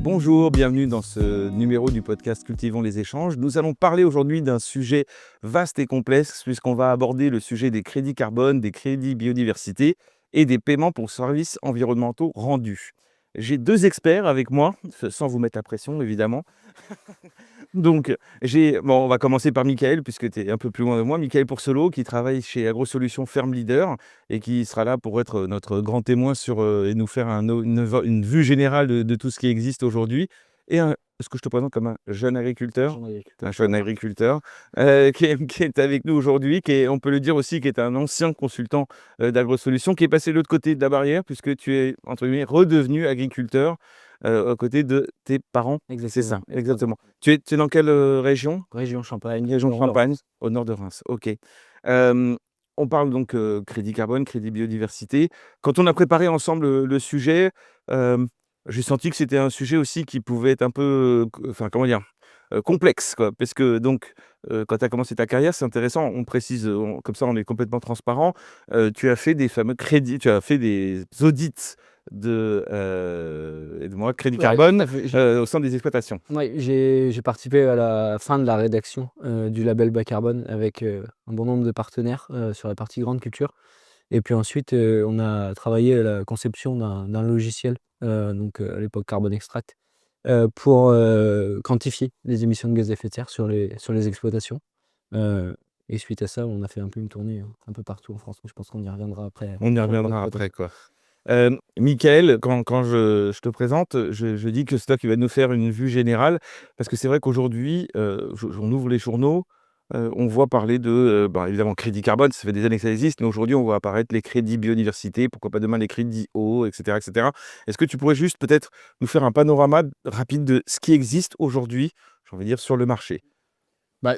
Bonjour, bienvenue dans ce numéro du podcast Cultivons les échanges. Nous allons parler aujourd'hui d'un sujet vaste et complexe puisqu'on va aborder le sujet des crédits carbone, des crédits biodiversité et des paiements pour services environnementaux rendus. J'ai deux experts avec moi, sans vous mettre la pression évidemment. Donc, on va commencer par Michael, puisque tu es un peu plus loin de moi. Michael Poursolo, qui travaille chez AgroSolutions Ferme Leader et qui sera là pour être notre grand témoin et nous faire une vue générale de tout ce qui existe aujourd'hui. Et ce que je te présente comme un jeune agriculteur, qui est avec nous aujourd'hui, on peut le dire aussi, qui est un ancien consultant d'AgroSolutions, qui est passé de l'autre côté de la barrière, puisque tu es, entre guillemets, redevenu agriculteur aux côtés de tes parents. C'est ça, exactement. Tu es dans quelle région? Région Champagne. Région Nord de Champagne, Reims. au nord de Reims. Ok. On parle donc crédit carbone, crédit biodiversité. Quand on a préparé ensemble le sujet, euh, j'ai senti que c'était un sujet aussi qui pouvait être un peu, enfin comment dire, complexe, quoi. Parce que donc, quand tu as commencé ta carrière, c'est intéressant, on précise, comme ça on est complètement transparent. Tu as fait des fameux crédits, tu as fait des audits aide-moi, crédit Ouais, carbone tout à fait. au sein des exploitations. J'ai participé à la fin de la rédaction du label bas carbone avec un bon nombre de partenaires sur la partie grande culture. Et puis ensuite, on a travaillé à la conception d'un logiciel, à l'époque Carbon Extract, pour quantifier les émissions de gaz à effet de serre sur les exploitations. Et suite à ça, on a fait un peu une tournée un peu partout en France. Je pense qu'on y reviendra après. On y reviendra après, quoi. Michael, quand je te présente, je dis que c'est toi qui vas nous faire une vue générale, parce que c'est vrai qu'aujourd'hui, on ouvre les journaux, on voit parler de, évidemment, crédit carbone, ça fait des années que ça existe, mais aujourd'hui, on voit apparaître les crédits biodiversité, pourquoi pas demain les crédits eau, etc., etc. Est-ce que tu pourrais juste peut-être nous faire un panorama rapide de ce qui existe aujourd'hui, j'ai envie de dire, sur le marché?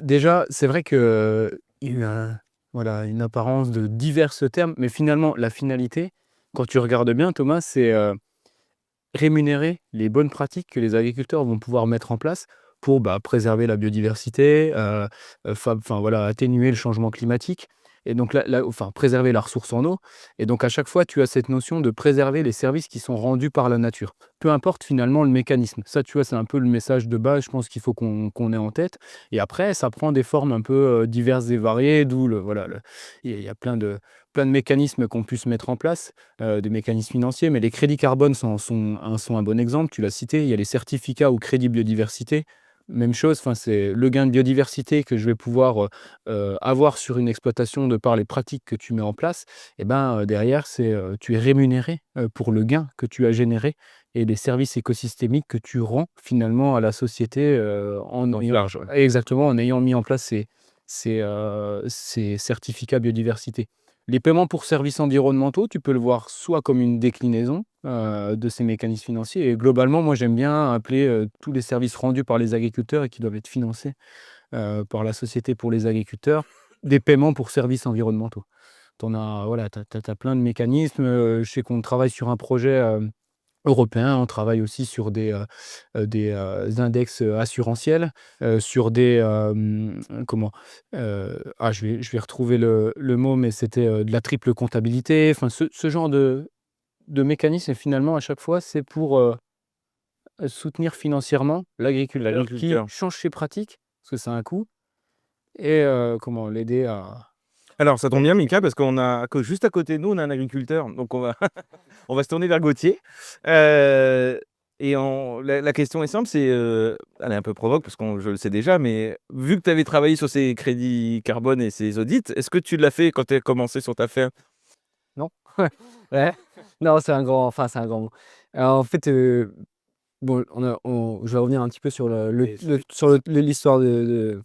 Déjà, c'est vrai que il y a eu une apparence de divers termes, mais finalement, la finalité, quand tu regardes bien, Thomas, c'est rémunérer les bonnes pratiques que les agriculteurs vont pouvoir mettre en place pour préserver la biodiversité, atténuer le changement climatique. Et donc préserver la ressource en eau. Et donc à chaque fois, tu as cette notion de préserver les services qui sont rendus par la nature. Peu importe finalement le mécanisme. Ça, tu vois, c'est un peu le message de base, je pense qu'il faut qu'on ait en tête. Et après, ça prend des formes un peu diverses et variées, d'où il y a plein de mécanismes qu'on puisse mettre en place, des mécanismes financiers, mais les crédits carbone sont un bon exemple. Tu l'as cité, il y a les certificats ou crédits biodiversité. Même chose, c'est le gain de biodiversité que je vais pouvoir avoir sur une exploitation de par les pratiques que tu mets en place. Et derrière, tu es rémunéré pour le gain que tu as généré et les services écosystémiques que tu rends finalement à la société Large, ouais. exactement, en ayant mis en place ces certificats biodiversité. Les paiements pour services environnementaux, tu peux le voir soit comme une déclinaison de ces mécanismes financiers. Et globalement, moi, j'aime bien appeler tous les services rendus par les agriculteurs et qui doivent être financés par la Société pour les agriculteurs, des paiements pour services environnementaux. Tu as plein de mécanismes. Je sais qu'on travaille sur un projet européen. On travaille aussi sur des index assurantiels, sur des je vais retrouver le mot, mais c'était de la triple comptabilité. Enfin, ce genre de mécanisme, et finalement, à chaque fois, c'est pour soutenir financièrement l'agriculteur qui change ses pratiques, parce que ça a un coût, et l'aider à... Alors, ça tombe bien, Mika, parce juste à côté de nous, on a un agriculteur. Donc, on va se tourner vers Gauthier. La question est simple, elle est un peu provoque, parce que je le sais déjà, mais vu que tu avais travaillé sur ces crédits carbone et ces audits, est-ce que tu l'as fait quand tu as commencé sur ta ferme? Non. Ouais. Non, c'est un grand mot. Alors, en fait, bon, je vais revenir un petit peu sur l'histoire du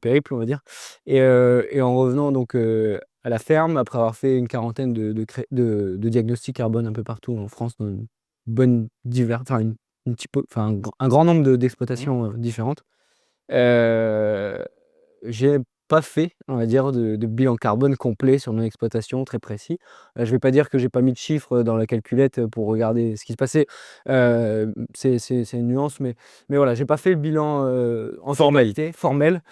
périple, on va dire. Et en revenant donc à la ferme, après avoir fait une quarantaine de diagnostics carbone un peu partout en France, dans une bonne un grand nombre d'exploitations différentes, j'ai pas fait, on va dire, de bilan carbone complet sur mon exploitation, très précis. Je vais pas dire que j'ai pas mis de chiffres dans la calculette pour regarder ce qui se passait. C'est une nuance, mais voilà, j'ai pas fait le bilan en Formel. totalité, formel,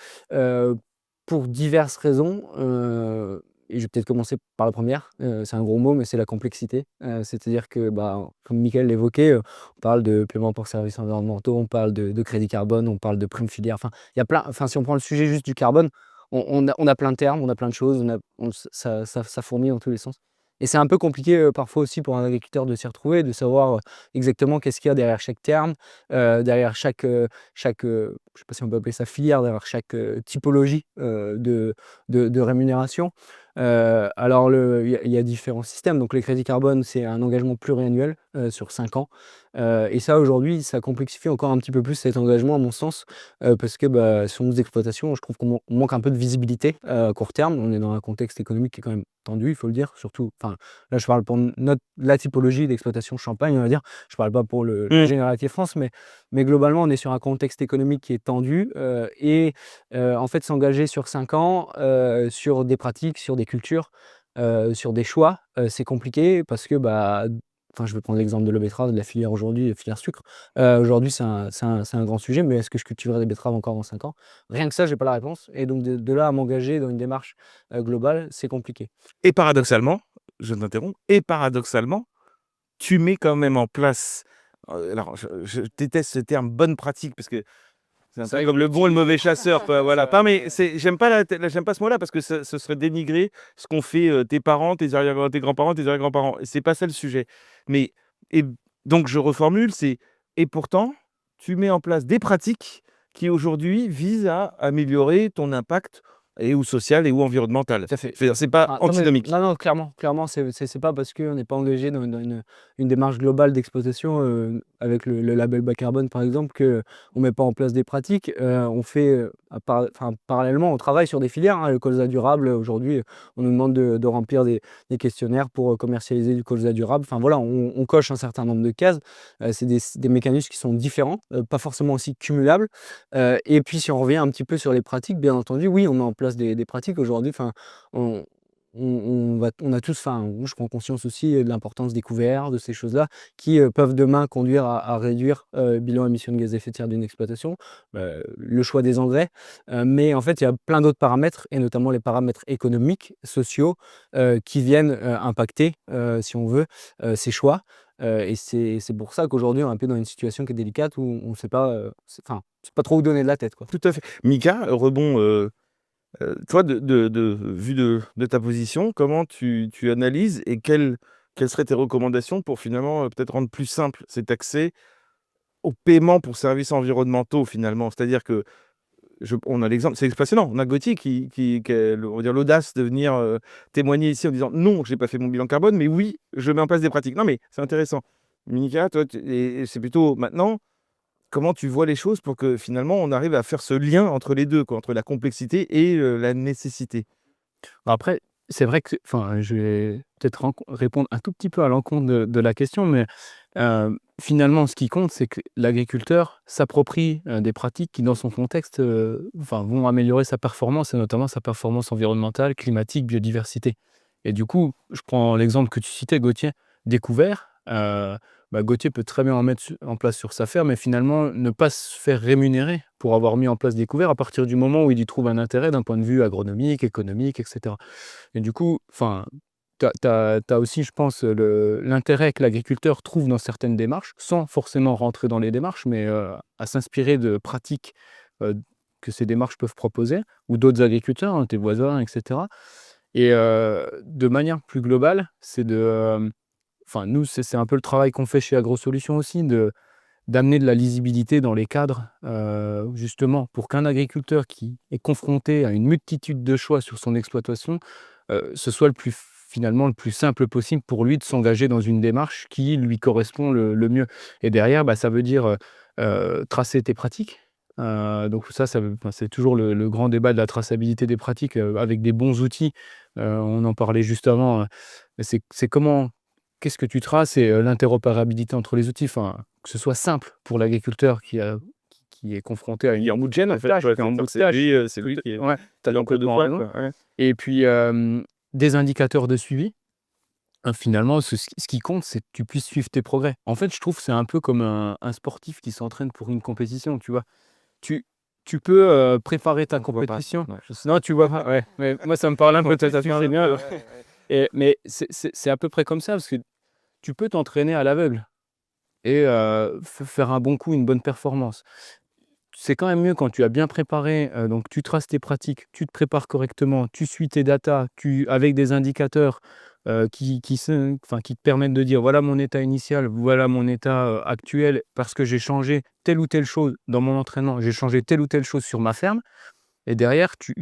pour diverses raisons. et je vais peut-être commencer par la première. C'est un gros mot, mais c'est la complexité. C'est-à-dire que, comme Mickaël l'évoquait, on parle de paiement pour services environnementaux, on parle de crédit carbone, on parle de prime filière. Enfin, il y a plein. Enfin, si on prend le sujet juste du carbone, on a plein de termes, on a plein de choses, ça fourmille dans tous les sens. Et c'est un peu compliqué parfois aussi pour un agriculteur de s'y retrouver, de savoir exactement qu'est-ce qu'il y a derrière chaque terme, derrière chaque je sais pas si on peut appeler ça filière, derrière chaque typologie de rémunération. Alors il y a différents systèmes. Donc les crédits carbone, c'est un engagement pluriannuel sur 5 ans. Et ça aujourd'hui, ça complexifie encore un petit peu plus cet engagement à mon sens, parce que sur nos exploitations, je trouve qu'on manque un peu de visibilité à court terme. On est dans un contexte économique qui est quand même tendu, il faut le dire, surtout, enfin, là je parle pour la typologie d'exploitation champagne, on va dire. Je parle pas pour la Mmh. généralité France, mais globalement, on est sur un contexte économique qui est tendu, et en fait, s'engager sur 5 ans, sur des pratiques, sur des cultures, sur des choix, c'est compliqué parce que, enfin, je vais prendre l'exemple de la betterave, de la filière aujourd'hui, la filière sucre. Aujourd'hui, c'est un grand sujet, mais est-ce que je cultiverai des betteraves encore dans 5 ans? Rien que ça, j'ai pas la réponse, et donc de là à m'engager dans une démarche globale, c'est compliqué. Et paradoxalement, je t'interromps, et paradoxalement, tu mets quand même en place, alors je déteste ce terme «bonne pratique» parce que c'est un C'est peu vrai comme le bon et le mauvais chasseur, quoi, voilà. ça Pas mais j'aime pas j'aime pas ce mot-là parce que ce serait dénigrer ce qu'ont fait, tes parents, tes grands-parents, tes arrière-grands-parents, et c'est pas ça le sujet. Mais et donc je reformule, c'est et pourtant, tu mets en place des pratiques qui aujourd'hui visent à améliorer ton impact et ou social et ou environnemental. Tout à fait. C'est pas Ah, non, mais antinomique. non, non, clairement, c'est pas parce qu'on n'est pas engagé dans une démarche globale d'exploitation, avec le label bas carbone, par exemple, qu'on ne met pas en place des pratiques. On fait, enfin, parallèlement, on travaille sur des filières, hein. Le colza durable, aujourd'hui, on nous demande de remplir des questionnaires pour commercialiser du colza durable. Enfin, voilà, on coche un certain nombre de cases. C'est des mécanismes qui sont différents, pas forcément aussi cumulables. Et puis, si on revient un petit peu sur les pratiques, bien entendu, oui, on met en place des pratiques aujourd'hui. Enfin, on on a tous, enfin, moi, je prends conscience aussi de l'importance des couverts, de ces choses-là, qui peuvent demain conduire à réduire le bilan émissions de gaz à effet de serre d'une exploitation. Le choix des engrais, mais en fait, il y a plein d'autres paramètres, et notamment les paramètres économiques, sociaux, qui viennent impacter, si on veut, ces choix. Et c'est pour ça qu'aujourd'hui, on est un peu dans une situation qui est délicate, où on ne sait pas, enfin, on sait pas trop où donner de la tête, quoi. Tout à fait. Mika, rebond, toi de vu de ta position, comment tu analyses et quelles seraient tes recommandations pour finalement, peut-être rendre plus simple cet accès au paiement pour services environnementaux finalement? C'est-à-dire que on a l'exemple, c'est passionnant, on a Gauthier qui a on va dire l'audace de venir, témoigner ici en disant: «Non, j'ai pas fait mon bilan carbone, mais oui, je mets en place des pratiques». Non mais c'est intéressant. Mika, toi et c'est plutôt maintenant, comment tu vois les choses pour que finalement on arrive à faire ce lien entre les 2, quoi, entre la complexité et la nécessité? Après, c'est vrai que, enfin, je vais peut-être répondre un tout petit peu à l'encontre de la question, mais finalement, ce qui compte, c'est que l'agriculteur s'approprie des pratiques qui, dans son contexte, enfin, vont améliorer sa performance, et notamment sa performance environnementale, climatique, biodiversité. Et du coup, je prends l'exemple que tu citais, Gauthier, découvert. Gauthier peut très bien en mettre en place sur sa ferme, mais finalement ne pas se faire rémunérer pour avoir mis en place des couverts à partir du moment où il y trouve un intérêt d'un point de vue agronomique, économique, etc. Et du coup, enfin, tu as aussi, je pense, l'intérêt que l'agriculteur trouve dans certaines démarches, sans forcément rentrer dans les démarches, mais à s'inspirer de pratiques euh, que ces démarches peuvent proposer, ou d'autres agriculteurs, hein, tes voisins, etc. Et de manière plus globale, c'est enfin, nous, c'est un peu le travail qu'on fait chez AgroSolutions aussi, d'amener de la lisibilité dans les cadres, justement, pour qu'un agriculteur qui est confronté à une multitude de choix sur son exploitation, ce soit finalement le plus simple possible pour lui de s'engager dans une démarche qui lui correspond le mieux. Et derrière, ça veut dire, tracer tes pratiques. Donc enfin, c'est toujours le grand débat de la traçabilité des pratiques, avec des bons outils. On en parlait juste avant, c'est comment qu'est-ce que tu traces, et l'interopérabilité entre les outils, enfin, que ce soit simple pour l'agriculteur qui est confronté à Il est en bout de chaîne en fait, tâche, ouais, qui est en bout de c'est tâche. lui, c'est lui qui est Ouais, tu as l'encre de complètement poids, raison. quoi, ouais. Et puis, des indicateurs de suivi. Finalement, ce qui compte, c'est que tu puisses suivre tes progrès. En fait, je trouve que c'est un peu comme un sportif qui s'entraîne pour une compétition, tu vois? Tu tu peux préparer ta On voit pas. compétition. Ouais, je sais. Non, tu vois pas, ouais. Mais moi, ça me parle un peu, Tu ça sais, fait bien. Mais c'est à peu près comme ça, parce que tu peux t'entraîner à l'aveugle et faire un bon coup, une bonne performance. C'est quand même mieux quand tu as bien préparé, donc tu traces tes pratiques, tu te prépares correctement, tu suis tes datas, avec des indicateurs qui te permettent de dire voilà mon état initial, voilà mon état actuel, parce que j'ai changé telle ou telle chose dans mon entraînement, j'ai changé telle ou telle chose sur ma ferme. Et derrière, tu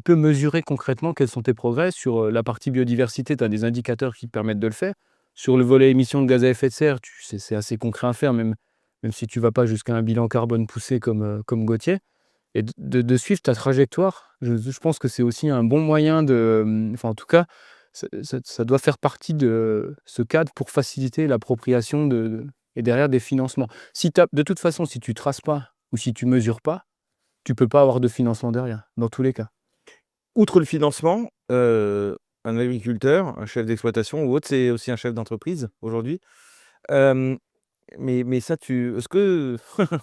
peux mesurer concrètement quels sont tes progrès. Sur la partie biodiversité, tu as des indicateurs qui te permettent de le faire. Sur le volet émissions de gaz à effet de serre, c'est assez concret à faire, même si tu ne vas pas jusqu'à un bilan carbone poussé comme Gauthier. Et de suivre ta trajectoire, je pense que c'est aussi un bon moyen enfin, en tout cas, ça doit faire partie de ce cadre pour faciliter l'appropriation et derrière des financements. De toute façon, si tu ne traces pas ou si tu ne mesures pas, tu peux pas avoir de financement derrière, dans tous les cas. Outre le financement, un agriculteur, un chef d'exploitation ou autre, c'est aussi un chef d'entreprise aujourd'hui. Hem, mais ça est-ce que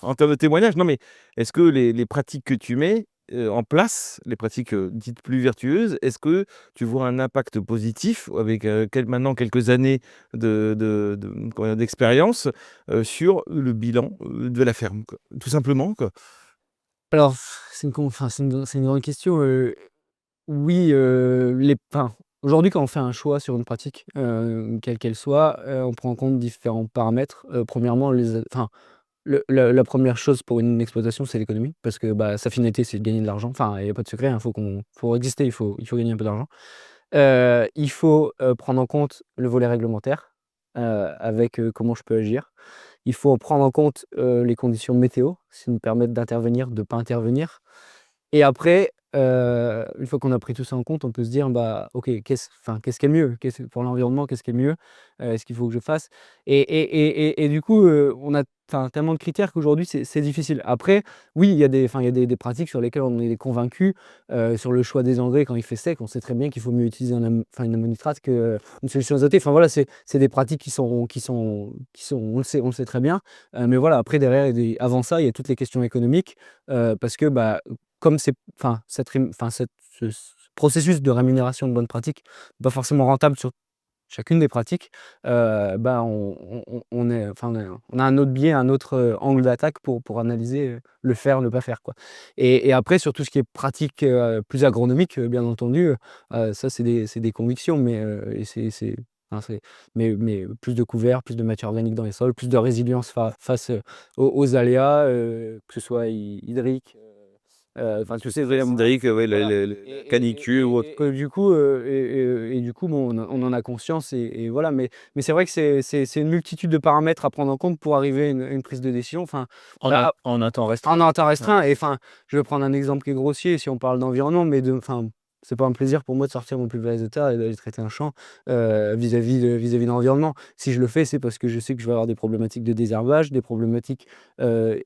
en termes de témoignage, non mais est-ce que les pratiques que tu mets, en place, les pratiques, dites plus vertueuses, est-ce que tu vois un impact positif avec, maintenant quelques années comment dire? D'expérience, sur le bilan, de la ferme quoi? Tout simplement quoi. Alors, c'est une grande question, oui, aujourd'hui, quand on fait un choix sur une pratique, quelle qu'elle soit, on prend en compte différents paramètres. Premièrement, la 1re chose pour une exploitation, c'est l'économie parce que, bah, sa finalité, c'est de gagner de l'argent. Enfin, il y a pas de secret, hein, pour exister, il faut gagner un peu d'argent. Il faut, prendre en compte le volet réglementaire, avec, comment je peux agir. Il faut prendre en compte, les conditions météo, qui nous permettent d'intervenir, de ne pas intervenir. Et après, une fois qu'on a pris tout ça en compte, on peut se dire: «Bah, OK, qu'est-ce qui est le mieux? Qu'est-ce pour l'environnement, qu'est-ce qui est le mieux? Est-ce qu'il faut que je fasse?» Et du coup, on a tellement de critères qu'aujourd'hui c'est difficile. Après, oui, il y a des pratiques sur lesquelles on est convaincu, sur le choix des engrais quand il fait sec, on sait très bien qu'il faut mieux utiliser une ammonitrate qu'une solution azotée. Enfin voilà, c'est des pratiques qui sont on le sait très bien. Mais voilà, après derrière, avant ça, il y a toutes les questions économiques, parce que, bah, comme c'est enfin, cette rém enfin, cette ce processus de rémunération de bonnes pratiques, pas forcément rentable sur chacune des pratiques, bah, on est enfin, on a un autre biais, un autre, angle d'attaque pour analyser, le faire, ne pas faire, quoi. Et après sur tout ce qui est pratique, plus agronomique, bien entendu, ça c'est des convictions, mais et enfin, mais plus de couverts, plus de matière organique dans les sols, plus de résilience face, aux aléas, que ce soit hydrique, enfin, tu sais vraiment. Cédric, ouais, Voilà. la canicule ou autre. Que du coup, du coup, bon, on en a conscience et voilà, mais c'est vrai que c'est une multitude de paramètres à prendre en compte pour arriver à une prise de décision. Enfin, bah, En un temps restreint. en un temps Ouais. restreint. Et enfin, je vais prendre un exemple qui est grossier si on parle d'environnement, mais enfin, c'est pas un plaisir pour moi de sortir mon pulvériser de terre et d'aller traiter un champ, vis-à-vis de l'environnement. Si je le fais, c'est parce que je sais que je vais avoir des problématiques de désherbage, des problématiques,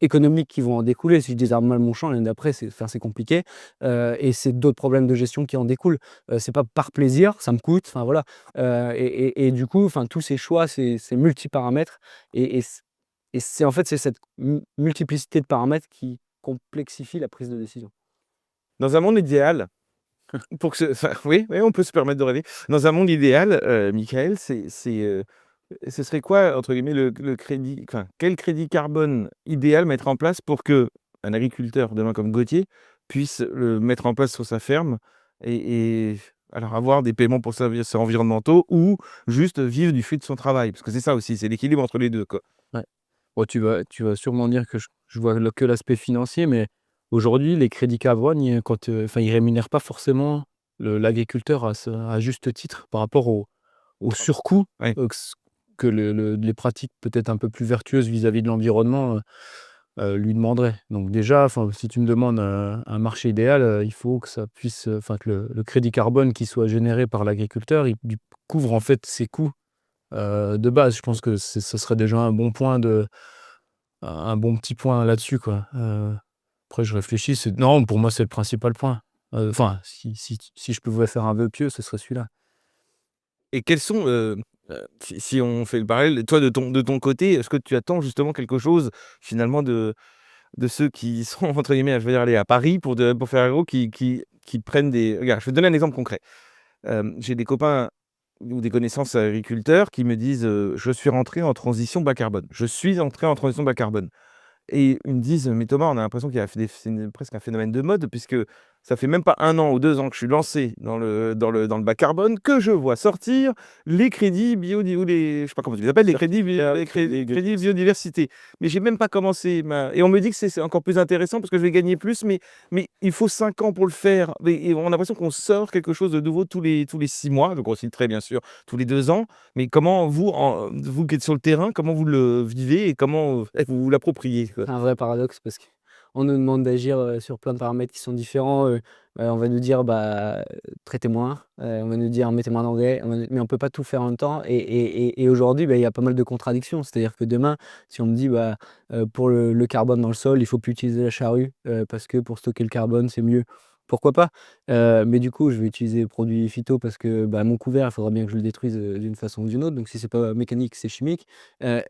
économiques qui vont en découler. Si je désherbe mal mon champ, l'année d'après, c'est compliqué, et c'est d'autres problèmes de gestion qui en découlent. C'est pas par plaisir, ça me coûte, enfin voilà, et du coup, enfin, tous ces choix, ces multiparamètres et c'est en fait, c'est cette multiplicité de paramètres qui complexifie la prise de décision. Dans un monde idéal, pour que ce enfin, oui, oui, on peut se permettre de rêver. Dans un monde idéal, Michael, ce serait quoi, entre guillemets, le crédit enfin, quel crédit carbone idéal mettre en place pour qu'un agriculteur, demain comme Gauthier, puisse le mettre en place sur sa ferme et alors avoir des paiements pour services environnementaux ou juste vivre du fruit de son travail? Parce que c'est ça aussi, c'est l'équilibre entre les 2 quoi. Ouais. Bon, tu vas sûrement dire que je vois que l'aspect financier, mais aujourd'hui, les crédits carbone, enfin, ils rémunèrent pas forcément l'agriculteur à juste titre par rapport au surcoût, Ouais. que les pratiques peut-être un peu plus vertueuses vis-à-vis de l'environnement, lui demanderaient. Donc déjà, enfin, si tu me demandes un marché idéal, il faut que ça puisse, enfin, que le crédit carbone qui soit généré par l'agriculteur, il couvre en fait ses coûts, de base. Je pense que ce serait déjà un bon petit point là-dessus, quoi. Après je réfléchis, non, pour moi, c'est le principal point. Enfin, si je pouvais faire un vœu pieux, ce serait celui-là. Et quels sont, si on fait le parallèle, toi de ton côté, est-ce que tu attends justement quelque chose finalement de ceux qui sont, entre guillemets, je veux dire, allés à Paris pour faire aéro, qui prennent des... Regarde, je vais te donner un exemple concret. J'ai des copains ou des connaissances agriculteurs qui me disent je suis rentré en transition bas carbone. Je suis entré en transition bas carbone. Et ils me disent mais Thomas, on a l'impression qu'il y a c'est presque un phénomène de mode, puisque ça fait même pas 1 an ou 2 ans que je suis lancé dans le bas carbone, que je vois sortir les crédits bio ou les, je sais pas comment tu les appelles, les crédits biodiversité. Mais j'ai même pas commencé et on me dit que c'est encore plus intéressant parce que je vais gagner plus, mais il faut 5 ans pour le faire. Et on a l'impression qu'on sort quelque chose de nouveau tous les 6 mois, donc on cite très bien sûr tous les 2 ans. Mais comment vous qui êtes sur le terrain, comment vous le vivez et comment vous l'appropriez, quoi? C'est un vrai paradoxe parce qu'on nous demande d'agir sur plein de paramètres qui sont différents. On va nous dire traitez moins, on va nous dire mettez moins d'engrais, mais on ne peut pas tout faire en même temps. Et aujourd'hui, il y a pas mal de contradictions. C'est-à-dire que demain, si on me dit pour le carbone dans le sol, il ne faut plus utiliser la charrue parce que pour stocker le carbone, c'est mieux. Pourquoi pas? Mais du coup, je vais utiliser des produits phyto parce que mon couvert, il faudra bien que je le détruise d'une façon ou d'une autre. Donc si c'est pas mécanique, c'est chimique.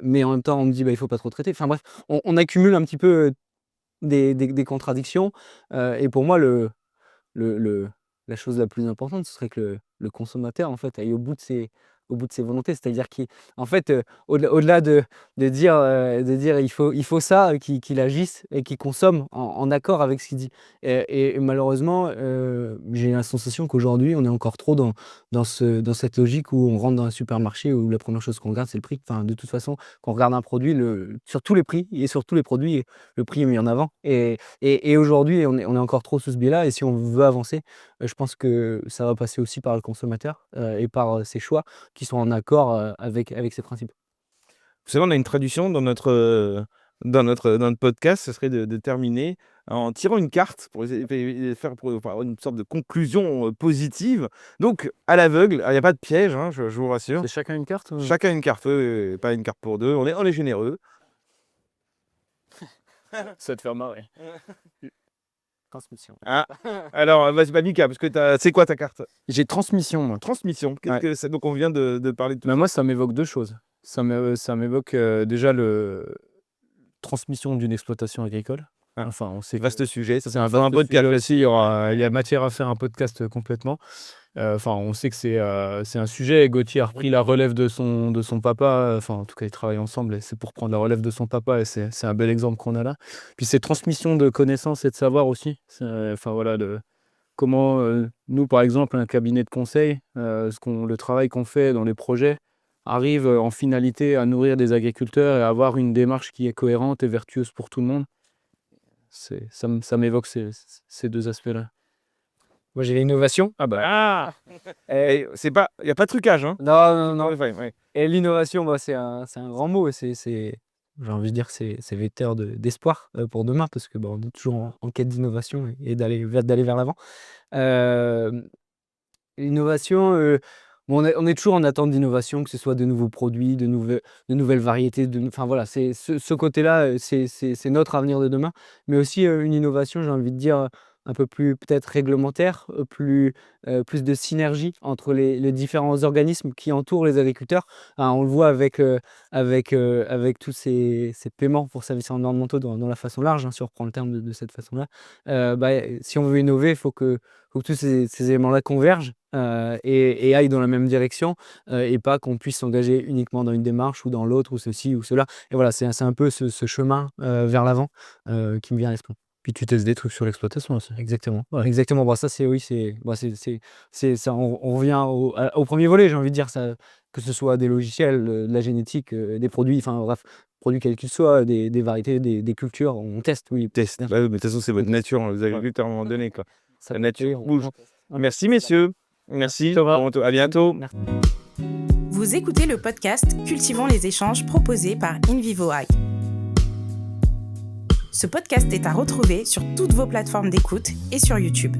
Mais en même temps, on me dit il faut pas trop traiter. Enfin bref, on accumule un petit peu des contradictions. Et pour moi, la chose la plus importante, ce serait que le consommateur, en fait, aille au bout de ses volontés. C'est-à-dire qu'en fait, au-delà de dire il faut ça, qu'il agisse et qu'il consomme en accord avec ce qu'il dit. Et malheureusement, j'ai la sensation qu'aujourd'hui, on est encore trop dans cette logique où on rentre dans un supermarché où la première chose qu'on regarde, c'est le prix. Enfin, de toute façon, quand on regarde un produit, sur tous les prix et sur tous les produits, le prix est mis en avant. Et aujourd'hui, on est encore trop sous ce biais-là. Et si on veut avancer, je pense que ça va passer aussi par le consommateur et par ses choix qui sont en accord avec ces principes. Vous savez, on a une tradition dans notre podcast, ce serait de terminer en tirant une carte pour pour avoir une sorte de conclusion positive. Donc, à l'aveugle, il n'y a pas de piège, hein, je vous rassure. C'est chacun une carte ou... Chacun une carte, pas une carte pour deux. On est généreux. Ça te fait marrer. Transmission. Ah, alors, vas-y, Mika, parce que c'est quoi ta carte? J'ai transmission, moi. Transmission. Qu'est-ce Ouais. que c'est? Donc, on vient de parler de tout. Moi, ça m'évoque 2 choses. Ça m'évoque déjà transmission d'une exploitation agricole. Enfin, on sait que Vaste sujet. Ça, c'est un vaste podcast sujet. aussi. Il y a matière à faire un podcast complètement. Enfin, on sait que c'est un sujet. Gauthier a repris la relève de son papa. Enfin, en tout cas, ils travaillent ensemble et c'est pour prendre la relève de son papa. Et c'est un bel exemple qu'on a là. Puis c'est transmission de connaissances et de savoir aussi. Enfin, voilà, comment nous, par exemple, un cabinet de conseil, le travail qu'on fait dans les projets, arrive en finalité à nourrir des agriculteurs et à avoir une démarche qui est cohérente et vertueuse pour tout le monde. Ça m'évoque ces 2 aspects-là. Moi, j'ai l'innovation. Ah, c'est pas, il y a pas de trucage, hein. Non. Ouais. Et l'innovation, c'est un grand mot. J'ai envie de dire, c'est vecteur d'espoir pour demain parce que on est toujours en quête d'innovation et d'aller vers l'avant. L'innovation, on est toujours en attente d'innovation, que ce soit de nouveaux produits, de nouvelles variétés. Enfin voilà, c'est ce côté-là, c'est notre avenir de demain. Mais aussi une innovation, j'ai envie de dire, un peu plus peut-être réglementaire, plus de synergie entre les différents organismes qui entourent les agriculteurs. On le voit avec tous ces paiements pour services environnementaux dans la façon large, hein, si on reprend le terme de cette façon-là. Si on veut innover, il faut que tous ces éléments-là convergent et aillent dans la même direction et pas qu'on puisse s'engager uniquement dans une démarche ou dans l'autre ou ceci ou cela. Et voilà, c'est un peu ce chemin vers l'avant qui me vient à l'esprit. Puis tu testes des trucs sur l'exploitation aussi. Exactement. Exactement. Ça, ça, on revient au premier volet, j'ai envie de dire, ça, que ce soit des logiciels, de la génétique, des produits, enfin bref, produits quels qu'ils soient, des variétés, des cultures, on teste, oui. Test. Bien Mais sûr. de toute façon, c'est votre nature, hein, les agriculteurs, à un moment donné, quoi. Ça La peut nature aller, bouge. Merci, messieurs. Merci. Thomas. À bientôt. Merci. Vous écoutez le podcast Cultivons les échanges proposé par InVivoAg. Ce podcast est à retrouver sur toutes vos plateformes d'écoute et sur YouTube.